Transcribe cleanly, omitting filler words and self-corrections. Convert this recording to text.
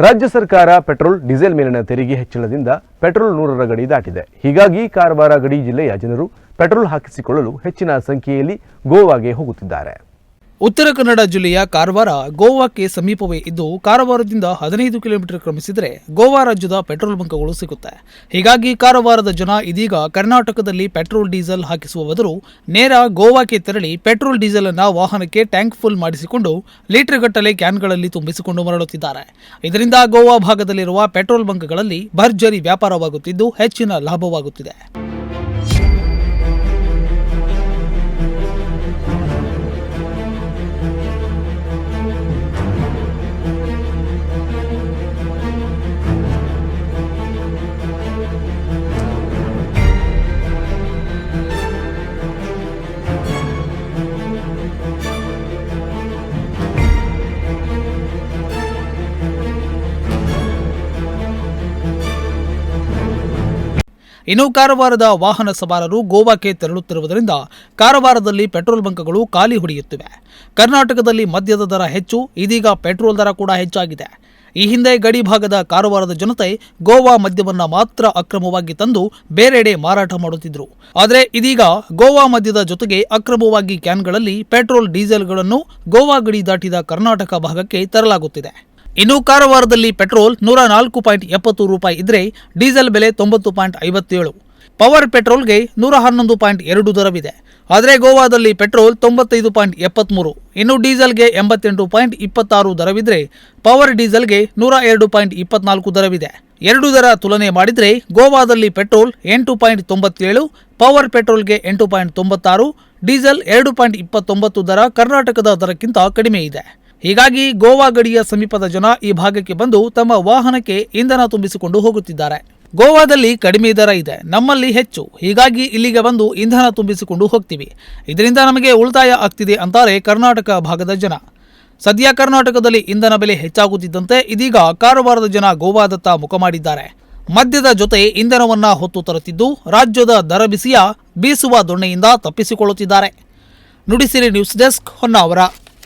ರಾಜ್ಯ ಸರ್ಕಾರ petrol diesel ಮೇಲಿನ ತೆರಿಗೆ ಹೆಚ್ಚಳದಿಂದ ಪೆಟ್ರೋಲ್ 100ರ ಗಡಿ ದಾಟಿದೆ. ಹೀಗಾಗಿ ಕಾರವಾರ ಗಡಿ ಜಿಲ್ಲೆಯ ಜನರು ಪೆಟ್ರೋಲ್ ಹಾಕಿಸಿಕೊಳ್ಳಲು ಹೆಚ್ಚಿನ ಸಂಖ್ಯೆಯಲ್ಲಿ ಗೋವಾಗೆ ಹೋಗುತ್ತಿದ್ದಾರೆ. ಉತ್ತರ ಕನ್ನಡ ಜಿಲ್ಲೆಯ ಕಾರವಾರ ಗೋವಾಕ್ಕೆ ಸಮೀಪವೇ ಇದ್ದು ಕಾರವಾರದಿಂದ 15 ಕಿಲೋಮೀಟರ್ ಕ್ರಮಿಸಿದರೆ ಗೋವಾ ರಾಜ್ಯದ ಪೆಟ್ರೋಲ್ ಬಂಕ್ಗಳು ಸಿಗುತ್ತೆ. ಹೀಗಾಗಿ ಕಾರವಾರದ ಜನ ಇದೀಗ ಕರ್ನಾಟಕದಲ್ಲಿ ಪೆಟ್ರೋಲ್ ಡೀಸೆಲ್ ಹಾಕಿಸುವ ಬದಲು ನೇರ ಗೋವಾಕ್ಕೆ ತೆರಳಿ ಪೆಟ್ರೋಲ್ ಡೀಸೆಲ್ ಅನ್ನು ವಾಹನಕ್ಕೆ ಟ್ಯಾಂಕ್ ಫುಲ್ ಮಾಡಿಸಿಕೊಂಡು ಲೀಟರ್ ಗಟ್ಟಲೆ ಕ್ಯಾನ್ಗಳಲ್ಲಿ ತುಂಬಿಸಿಕೊಂಡು ಮರಳುತ್ತಿದ್ದಾರೆ. ಇದರಿಂದ ಗೋವಾ ಭಾಗದಲ್ಲಿರುವ ಪೆಟ್ರೋಲ್ ಬಂಕ್ಗಳಲ್ಲಿ ಭರ್ಜರಿ ವ್ಯಾಪಾರವಾಗುತ್ತಿದ್ದು ಹೆಚ್ಚಿನ ಲಾಭವಾಗುತ್ತಿದೆ. ಇನ್ನು ಕಾರವಾರದ ವಾಹನ ಸವಾರರು ಗೋವಾಕ್ಕೆ ತೆರಳುತ್ತಿರುವುದರಿಂದ ಕಾರವಾರದಲ್ಲಿ ಪೆಟ್ರೋಲ್ ಬಂಕ್ಗಳು ಖಾಲಿ ಹೊಡೆಯುತ್ತಿವೆ. ಕರ್ನಾಟಕದಲ್ಲಿ ಮದ್ಯದ ದರ ಹೆಚ್ಚು, ಇದೀಗ ಪೆಟ್ರೋಲ್ ದರ ಕೂಡ ಹೆಚ್ಚಾಗಿದೆ. ಈ ಹಿಂದೆ ಗಡಿ ಭಾಗದ ಕಾರವಾರದ ಜನತೆ ಗೋವಾ ಮದ್ಯವನ್ನು ಮಾತ್ರ ಅಕ್ರಮವಾಗಿ ತಂದು ಬೇರೆಡೆ ಮಾರಾಟ ಮಾಡುತ್ತಿದ್ರು. ಆದರೆ ಇದೀಗ ಗೋವಾ ಮದ್ಯದ ಜೊತೆಗೆ ಅಕ್ರಮವಾಗಿ ಕ್ಯಾನ್ಗಳಲ್ಲಿ ಪೆಟ್ರೋಲ್ ಡೀಸೆಲ್ಗಳನ್ನು ಗೋವಾ ಗಡಿ ದಾಟಿದ ಕರ್ನಾಟಕ ಭಾಗಕ್ಕೆ ತರಲಾಗುತ್ತಿದೆ. ಇನ್ನು ಕಾರವಾರದಲ್ಲಿ ಪೆಟ್ರೋಲ್ 104.70 ರೂಪಾಯಿ ಇದ್ರೆ ಡೀಸೆಲ್ ಬೆಲೆ 90.57. ಪವರ್ ಪೆಟ್ರೋಲ್ಗೆ 111.2 ದರವಿದೆ. ಆದರೆ ಗೋವಾದಲ್ಲಿ ಪೆಟ್ರೋಲ್ 95.73, ಇನ್ನು ಡೀಸೆಲ್ಗೆ 88.26 ದರವಿದ್ರೆ ಪವರ್ ಡೀಸೆಲ್ಗೆ 102.24 ದರವಿದೆ. ಎರಡು ದರ ತುಲನೆ ಮಾಡಿದರೆ ಗೋವಾದಲ್ಲಿ ಪೆಟ್ರೋಲ್ 8.97, ಪವರ್ ಪೆಟ್ರೋಲ್ಗೆ 8.96, ಡೀಸೆಲ್ 2.29 ದರ ಕರ್ನಾಟಕದ ದರಕ್ಕಿಂತ ಕಡಿಮೆ ಇದೆ. ಹೀಗಾಗಿ ಗೋವಾ ಗಡಿಯ ಸಮೀಪದ ಜನ ಈ ಭಾಗಕ್ಕೆ ಬಂದು ತಮ್ಮ ವಾಹನಕ್ಕೆ ಇಂಧನ ತುಂಬಿಸಿಕೊಂಡು ಹೋಗುತ್ತಿದ್ದಾರೆ. ಗೋವಾದಲ್ಲಿ ಕಡಿಮೆ ದರ ಇದೆ, ನಮ್ಮಲ್ಲಿ ಹೆಚ್ಚು, ಹೀಗಾಗಿ ಇಲ್ಲಿಗೆ ಬಂದು ಇಂಧನ ತುಂಬಿಸಿಕೊಂಡು ಹೋಗ್ತೀವಿ. ಇದರಿಂದ ನಮಗೆ ಉಳಿತಾಯ ಆಗ್ತಿದೆ ಅಂತಾರೆ ಕರ್ನಾಟಕ ಭಾಗದ ಜನ. ಸದ್ಯ ಕರ್ನಾಟಕದಲ್ಲಿ ಇಂಧನ ಬೆಲೆ ಹೆಚ್ಚಾಗುತ್ತಿದ್ದಂತೆ ಇದೀಗ ಕಾರವಾರದ ಜನ ಗೋವಾದತ್ತ ಮುಖ ಮಾಡಿದ್ದಾರೆ. ಮದ್ಯದ ಜೊತೆ ಇಂಧನವನ್ನ ಹೊತ್ತು ತರುತ್ತಿದ್ದು ರಾಜ್ಯದ ದರ ಬಿಸಿಯ ಬೀಸುವ ದೊಣ್ಣೆಯಿಂದ ತಪ್ಪಿಸಿಕೊಳ್ಳುತ್ತಿದ್ದಾರೆ. Nudisiri news desk, Honnavar.